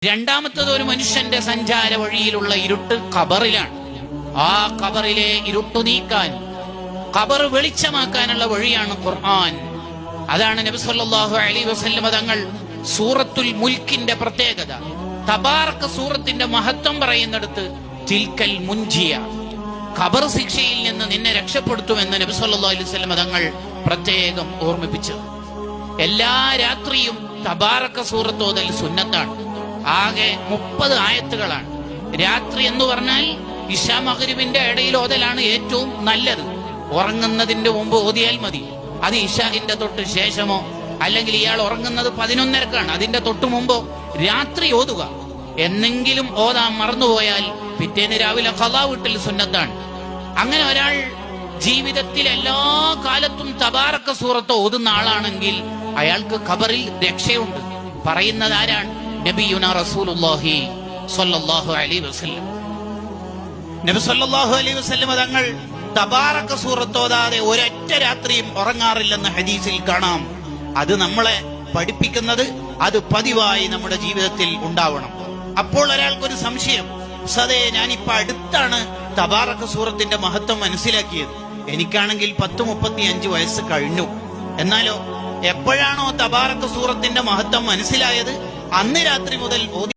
രണ്ടാമത്തത് ഒരു മനുഷ്യന്റെ സഞ്ചാര വഴിയിലുള്ള ഇരുട്ട് ഖബറിലാണ്. ആ ഖബറിലെ ഇരുട്ടു നീക്കാൻ, ഖബർ വെളിച്ചമാക്കാനുള്ള വഴിയാണ് ഖുർആൻ. അതാണ് നബി സല്ലല്ലാഹു അലൈഹി വസല്ലം തങ്ങൾ സൂറത്തുൽ മുൽക്കിന്റെ പ്രത്യേകത. തബാറക സൂറത്തിന്റെ മഹത്വം പറയുന്നിടത്ത് തിൽക്കൽ മുൻജിയ, ഖബർ ശിക്ഷയിൽ നിന്ന് നിന്നെ രക്ഷപ്പെടുത്തുമെന്ന് നബി സല്ലല്ലാഹു അലൈഹി വസല്ലം തങ്ങൾ പ്രത്യേകം ഓർമ്മിപ്പിച്ചു. എല്ലാ രാത്രിയും തബാറക സൂറത്ത് ഓതൽ സുന്നത്താണ്. ആകെ 30 ആയത്തുകളാണ്. രാത്രി എന്ന് പറഞ്ഞാൽ ഇശാ മഗ്രിബിന്റെ ഇടയിൽ ഓതലാണ് ഏറ്റവും നല്ലത്. ഉറങ്ങുന്നതിന്റെ മുമ്പ് ഓതിയാൽ മതി. അത് ഇശാഹിന്റെ തൊട്ട് ശേഷമോ അല്ലെങ്കിൽ ഇയാൾ ഉറങ്ങുന്നത് 11:30-ക്കാണ്, അതിന്റെ തൊട്ട് മുമ്പോ രാത്രി ഓതുക. എന്നെങ്കിലും ഓതാൻ മറന്നുപോയാൽ പിറ്റേന്ന് രാവിലെ ഖളാ വീട്ടൽ സുന്നത്താണ്. അങ്ങനെ ഒരാൾ ജീവിതത്തിൽ എല്ലാ കാലത്തും തബാറക സൂറത്ത് ഓതുന്ന ആളാണെങ്കിൽ അയാൾക്ക് ഖബറിൽ രക്ഷയുണ്ട്. പറയുന്നത് ആരാണ്? നബിയുനാ റസൂലുള്ളാഹി സ്വല്ലല്ലാഹു അലൈഹി വസല്ലം. നബി സ്വല്ലല്ലാഹു അലൈഹി വസല്ലം തങ്ങൾ തബാറക സൂറത്ത് ഓതാതെ ഒരൊറ്റ രാത്രിയും ഉറങ്ങാറില്ലെന്ന് ഹദീസിൽ കാണാം. അത് നമ്മളെ പഠിപ്പിക്കുന്നത് അത് പതിവായി നമ്മുടെ ജീവിതത്തിൽ ഉണ്ടാവണം. അപ്പോൾ ഒരാൾക്കൊരു സംശയം, സദേ ഞാനിപ്പോ അടുത്താണ് തബാറക സൂറത്തിന്റെ മഹത്വം മനസ്സിലാക്കിയത്, എനിക്കാണെങ്കിൽ 10-35 വയസ്സ് കഴിഞ്ഞു. എന്നാലോ എപ്പോഴാണോ തബാറക സൂറത്തിന്റെ മഹത്വം മനസ്സിലായത് അന്ന് രാത്രി മുതൽ ഓതി